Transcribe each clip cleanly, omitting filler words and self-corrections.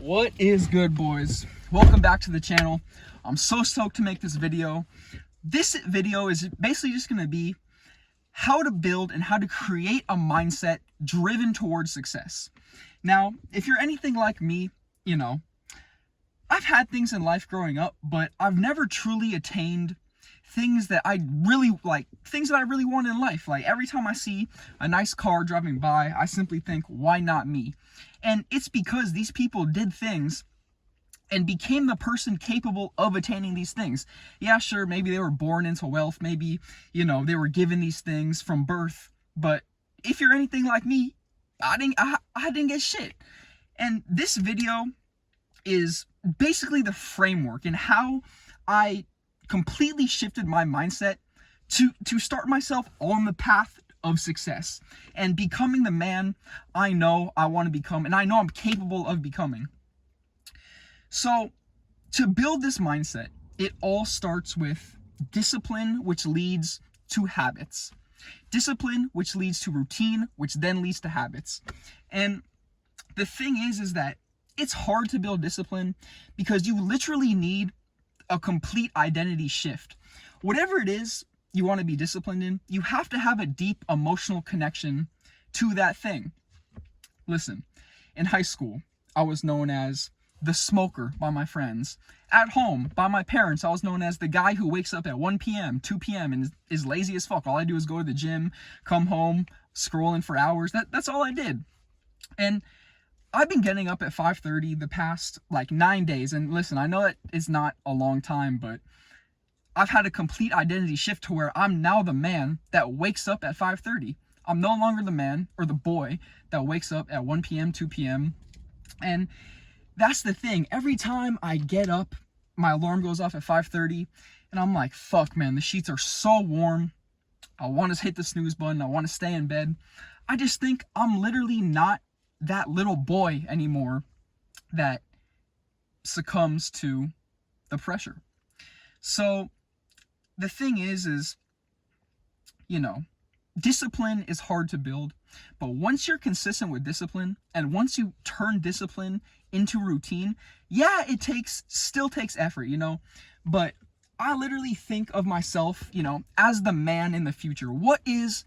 What is good, boys? Welcome back to the channel. I'm so stoked to make this video. This video is basically just going to be how to build and how to create a mindset driven towards success. Now, if you're anything like me, I've had things in life growing up, but I've never truly attained things that I really want in life. Like every time I see a nice car driving by, I simply think, why not me? And it's because these people did things and became the person capable of attaining these things. Yeah, sure, maybe they were born into wealth, maybe, they were given these things from birth, but if you're anything like me, I didn't get shit. And this video is basically the framework and how I completely shifted my mindset to start myself on the path of success and becoming the man I know I want to become and I know I'm capable of becoming. So to build this mindset, it all starts with discipline, which leads to habits. Discipline, which leads to routine, which then leads to habits. And the thing is that it's hard to build discipline because you literally need a complete identity shift. Whatever it is you want to be disciplined in, you have to have a deep emotional connection to that thing. Listen, in high school, I was known as the smoker by my friends. At home, by my parents, I was known as the guy who wakes up at 1 p.m., 2 p.m. and is lazy as fuck. All I do is go to the gym, come home, scrolling for hours. That's all I did. And I've been getting up at 5:30 the past 9 days. And listen, I know that it's not a long time, but I've had a complete identity shift to where I'm now the man that wakes up at 5:30. I'm no longer the man or the boy that wakes up at 1 p.m., 2 p.m. And that's the thing. Every time I get up, my alarm goes off at 5:30 and I'm like, fuck, man, the sheets are so warm. I want to hit the snooze button. I want to stay in bed. I just think I'm literally not that little boy anymore that succumbs to the pressure. So the thing is, discipline is hard to build, but once you're consistent with discipline and once you turn discipline into routine, yeah, it still takes effort, but I literally think of myself, as the man in the future. What is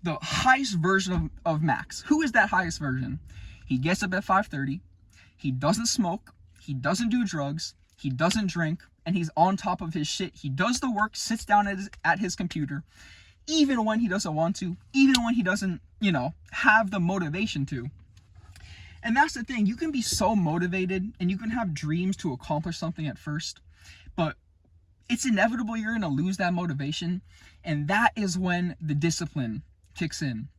the highest version of Max? Who is that highest version? He gets up at 5:30. He doesn't smoke. He doesn't do drugs. He doesn't drink. And he's on top of his shit. He does the work, sits down at his computer, even when he doesn't want to, even when he doesn't, have the motivation to. And that's the thing. You can be so motivated and you can have dreams to accomplish something at first, but it's inevitable you're going to lose that motivation. And that is when the discipline kicks in.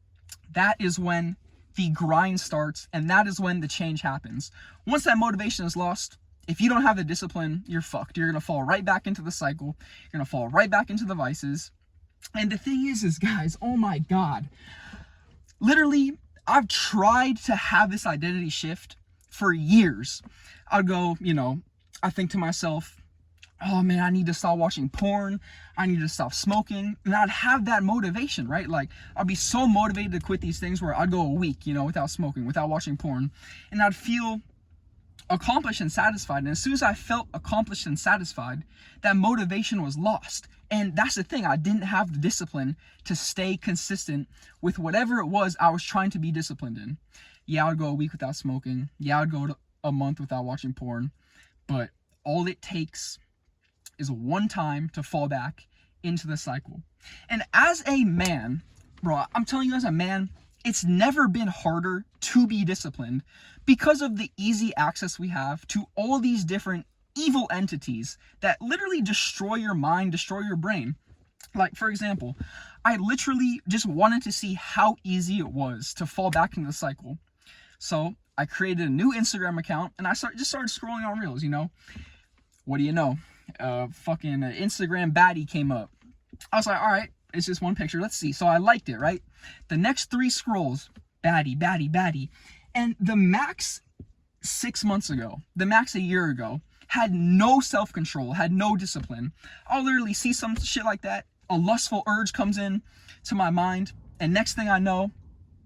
That is when the grind starts, and that is when the change happens. Once that motivation is lost, if you don't have the discipline, you're fucked. You're going to fall right back into the cycle. You're going to fall right back into the vices. And the thing is guys, oh my God, literally, I've tried to have this identity shift for years. I'd go, I think to myself, oh man, I need to stop watching porn. I need to stop smoking. And I'd have that motivation, right? I'd be so motivated to quit these things where I'd go a week, without smoking, without watching porn. And I'd feel accomplished and satisfied. And as soon as I felt accomplished and satisfied, that motivation was lost. And that's the thing. I didn't have the discipline to stay consistent with whatever it was I was trying to be disciplined in. Yeah, I would go a week without smoking. Yeah, I would go a month without watching porn. But all it takes is one time to fall back into the cycle. And as a man, bro, I'm telling you, as a man, it's never been harder to be disciplined because of the easy access we have to all these different evil entities that literally destroy your mind, destroy your brain. For example, I literally just wanted to see how easy it was to fall back into the cycle. So I created a new Instagram account and I started scrolling on Reels, What do you know? Fucking Instagram baddie came up. I was like, all right, it's just one picture. Let's see. So I liked it, right? The next 3 scrolls, baddie, baddie, baddie. And the max 6 months ago, the max a year ago, had no self-control, had no discipline. I'll literally see some shit like that. A lustful urge comes in to my mind. And next thing I know,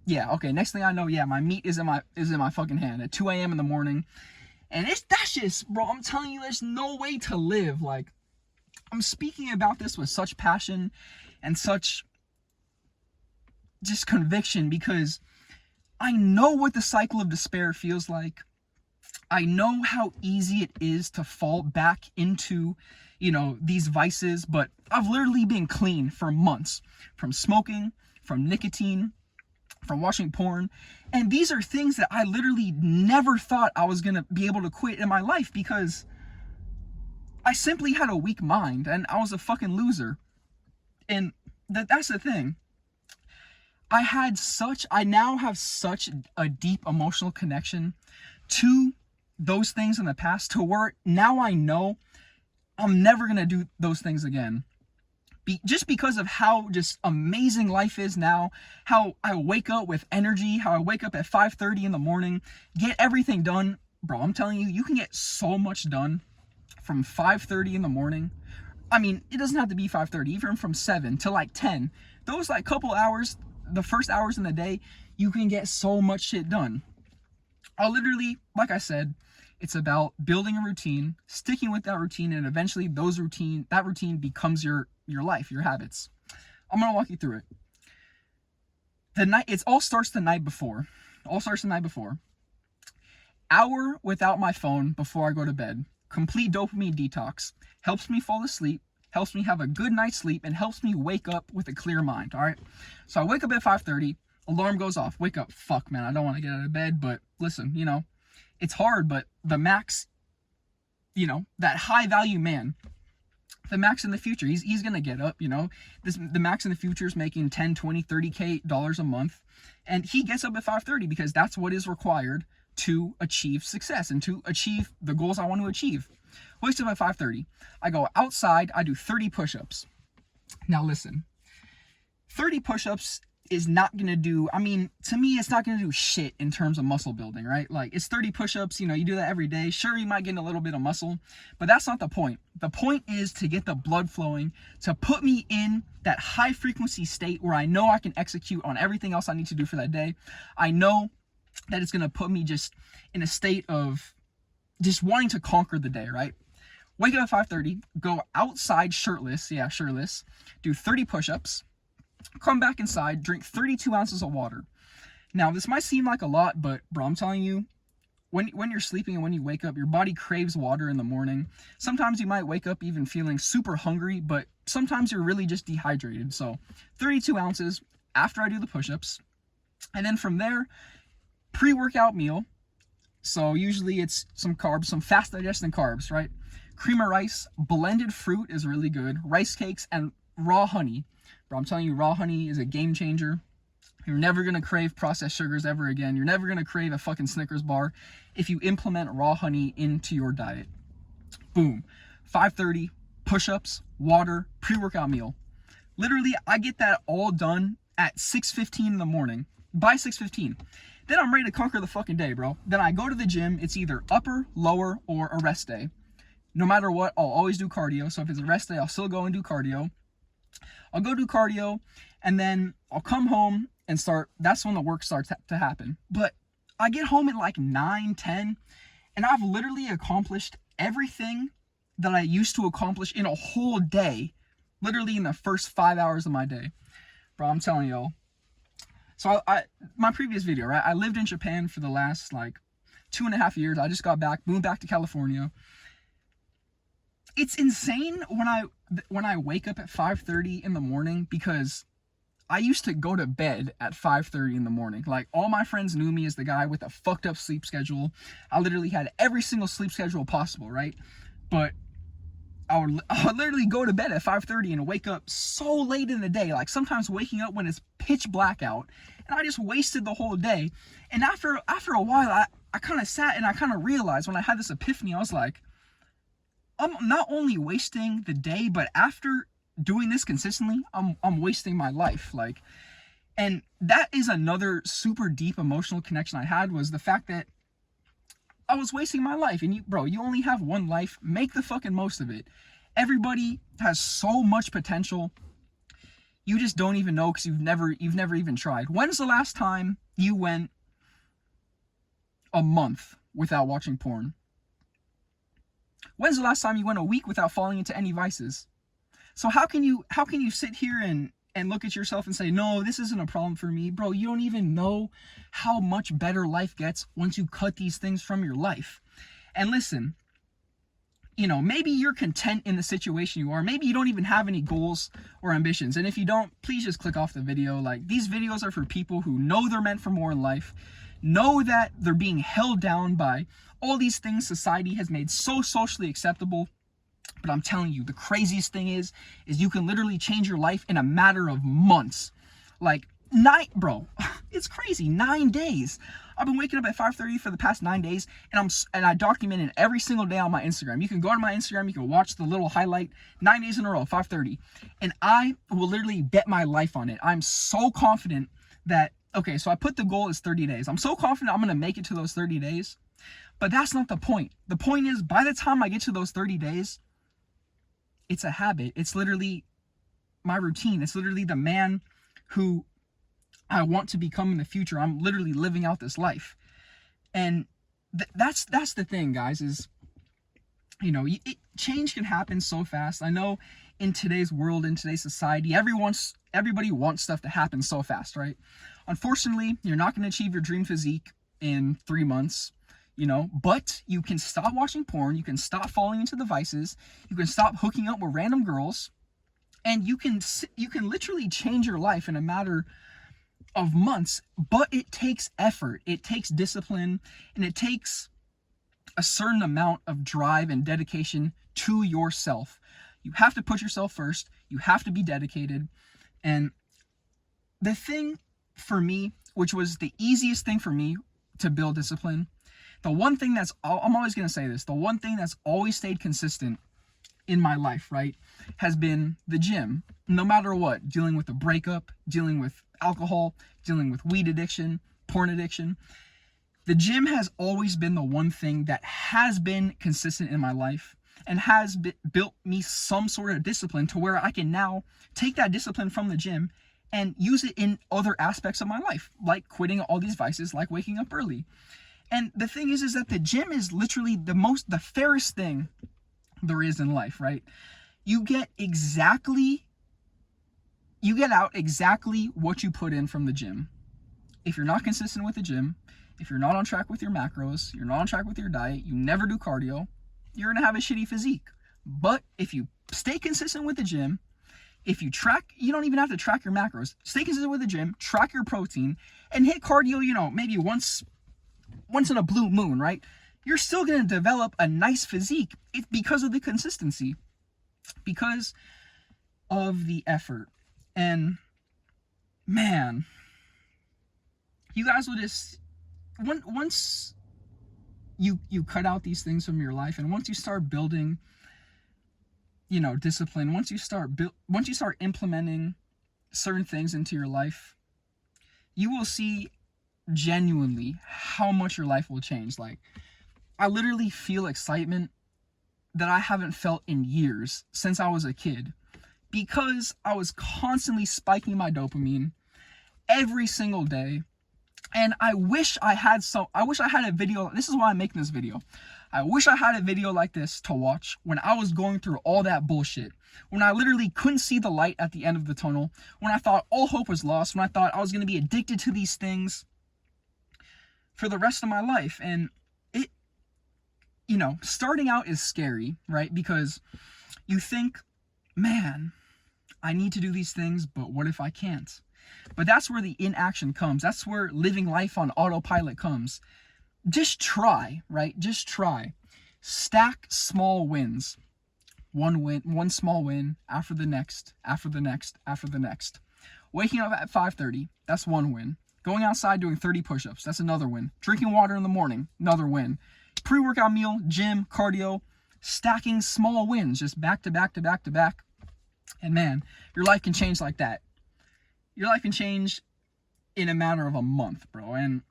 my meat is in my fucking hand at 2 a.m. in the morning. And that's just, bro, I'm telling you, there's no way to live. Like, I'm speaking about this with such passion and such just conviction, because I know what the cycle of despair feels like. I know how easy it is to fall back into, these vices, but I've literally been clean for months from smoking, from nicotine, from watching porn. And these are things that I literally never thought I was going to be able to quit in my life, because I simply had a weak mind and I was a fucking loser. And that's the thing. I now have such a deep emotional connection to those things in the past, to where now I know I'm never going to do those things again. Just because of how just amazing life is now, how I wake up with energy, how I wake up at 5:30 in the morning, get everything done. Bro, I'm telling you, you can get so much done from 5:30 in the morning. I mean, it doesn't have to be 5:30, even from 7 to like 10. Those like couple hours, the first hours in the day, you can get so much shit done. I'll literally, like I said, it's about building a routine, sticking with that routine, and eventually that routine becomes your life, your habits. I'm gonna walk you through it. It all starts the night before. Hour without my phone before I go to bed. Complete dopamine detox. Helps me fall asleep, helps me have a good night's sleep, and helps me wake up with a clear mind, all right? So I wake up at 5:30, alarm goes off, wake up. Fuck, man, I don't want to get out of bed, but listen, it's hard, but the Max, that high value man, the Max in the future, he's going to get up, the Max in the future is making 10, 20, 30K dollars a month. And he gets up at 5:30 because that's what is required to achieve success and to achieve the goals I want to achieve. Wakes up at 5:30. I go outside, I do 30 push-ups. Now listen, 30 push-ups is not going to do, to me, it's not going to do shit in terms of muscle building, right? Like, it's 30 push-ups, you do that every day. Sure, you might get a little bit of muscle, but that's not the point. The point is to get the blood flowing, to put me in that high frequency state where I know I can execute on everything else I need to do for that day. I know that it's going to put me just in a state of just wanting to conquer the day, right? Wake up at 5:30, go outside shirtless, do 30 push-ups, come back inside, drink 32 ounces of water. Now, this might seem like a lot, but bro, I'm telling you, when you're sleeping and when you wake up, your body craves water in the morning. Sometimes you might wake up even feeling super hungry, but sometimes you're really just dehydrated. So 32 ounces after I do the push-ups. And then from there, pre-workout meal. So usually it's some carbs, some fast digesting carbs, right? Cream of rice, blended fruit is really good, rice cakes, and raw honey. Bro, I'm telling you, raw honey is a game changer. You're never going to crave processed sugars ever again. You're never going to crave a fucking Snickers bar if you implement raw honey into your diet. Boom. 5:30, push-ups, water, pre-workout meal. Literally, I get that all done at 6:15 in the morning. By 6:15. Then I'm ready to conquer the fucking day, bro. Then I go to the gym. It's either upper, lower, or a rest day. No matter what, I'll always do cardio. So if it's a rest day, I'll still go and do cardio. I'll go do cardio, and then I'll come home and that's when the work starts to happen. But I get home at like 9, 10, and I've literally accomplished everything that I used to accomplish in a whole day, literally in the first 5 hours of my day. Bro, I'm telling y'all. So my previous video, right? I lived in Japan for the last like 2.5 years. I just got back, moved back to California. It's insane when I wake up at 5:30 in the morning, because I used to go to bed at 5:30 in the morning. Like, all my friends knew me as the guy with a fucked up sleep schedule. I literally had every single sleep schedule possible, right? But I would literally go to bed at 5:30 and wake up so late in the day, like sometimes waking up when it's pitch black out, and I just wasted the whole day. And after a while, I kind of sat and I kind of realized, when I had this epiphany, I was like, I'm not only wasting the day, but after doing this consistently, I'm wasting my life. Like, and that is another super deep emotional connection I had, was the fact that I was wasting my life. And you only have one life. Make the fucking most of it. Everybody has so much potential. You just don't even know, because you've never even tried. When's the last time you went a month without watching porn? When's the last time you went a week without falling into any vices? So how can you sit here and look at yourself and say, no, this isn't a problem for me? Bro, you don't even know how much better life gets once you cut these things from your life. And listen, maybe you're content in the situation you are. Maybe you don't even have any goals or ambitions. And if you don't, please just click off the video. Like, these videos are for people who know they're meant for more in life, know that they're being held down by all these things society has made so socially acceptable. But I'm telling you, the craziest thing is you can literally change your life in a matter of months. Like, bro, it's crazy. 9 days. I've been waking up at 5:30 for the past 9 days, and I document it every single day on my Instagram. You can go to my Instagram, you can watch the little highlight, 9 days in a row, 5:30, and I will literally bet my life on it. I'm so confident that, okay, so I put the goal as 30 days. I'm so confident I'm going to make it to those 30 days, but that's not the point. The point is, by the time I get to those 30 days, it's a habit. It's literally my routine. It's literally the man who I want to become in the future. I'm literally living out this life. And that's the thing, guys, is, change can happen so fast. I know in today's world, in today's society, everybody wants stuff to happen so fast, right? Unfortunately, you're not going to achieve your dream physique in 3 months, but you can stop watching porn, you can stop falling into the vices, you can stop hooking up with random girls, and you can literally change your life in a matter of months. But it takes effort, it takes discipline, and it takes a certain amount of drive and dedication to yourself. You have to put yourself first, you have to be dedicated. And the thing for me, which was the easiest thing for me to build discipline, the one thing I'm always going to say this, the one thing that's always stayed consistent in my life, right, has been the gym. No matter what, dealing with a breakup, dealing with alcohol, dealing with weed addiction, porn addiction, the gym has always been the one thing that has been consistent in my life and has built me some sort of discipline to where I can now take that discipline from the gym and use it in other aspects of my life, like quitting all these vices, like waking up early. And the thing is that the gym is literally the fairest thing there is in life, right? You get out exactly what you put in from the gym. If you're not consistent with the gym, if you're not on track with your macros, you're not on track with your diet, you never do cardio, you're going to have a shitty physique. But if you stay consistent with the gym, if you you don't even have to track your macros, stay consistent with the gym, track your protein, and hit cardio, maybe once in a blue moon, right? You're still going to develop a nice physique. It's because of the consistency, because of the effort. And man, you guys will just, once you cut out these things from your life, and once you start building, discipline, once you start implementing certain things into your life, you will see genuinely how much your life will change. Like, I literally feel excitement that I haven't felt in years since I was a kid, because I was constantly spiking my dopamine every single day. And I wish I had a video. This is why I'm making this video. I wish I had a video like this to watch when I was going through all that bullshit, when I literally couldn't see the light at the end of the tunnel, when I thought all hope was lost, when I thought I was going to be addicted to these things for the rest of my life. And it, starting out is scary, right? Because you think, man, I need to do these things, but what if I can't? But that's where the inaction comes. That's where living life on autopilot comes. Just try, right? Just try. Stack small wins. One small win after the next, after the next, after the next. Waking up at 5:30, that's one win. Going outside doing 30 push-ups, that's another win. Drinking water in the morning, another win. Pre-workout meal, gym, cardio, stacking small wins, just back to back to back to back. And man, your life can change like that. Your life can change in a matter of a month, bro. And,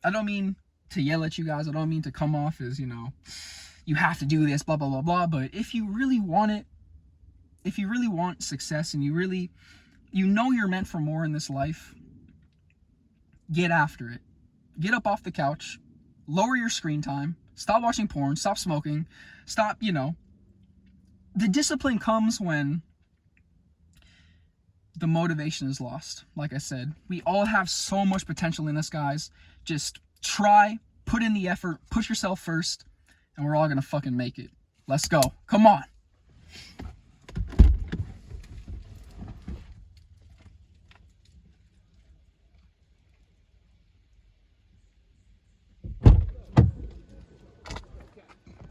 I don't mean to yell at you guys. I don't mean to come off as, you have to do this, blah, blah, blah, blah. But if you really want it, if you really want success, and you're meant for more in this life, get after it. Get up off the couch lower your screen time, stop watching porn, stop smoking, stop, the discipline comes when the motivation is lost. Like I said, we all have so much potential in us, guys. Just try, put in the effort, push yourself first, and we're all gonna fucking make it. Let's go. Come on.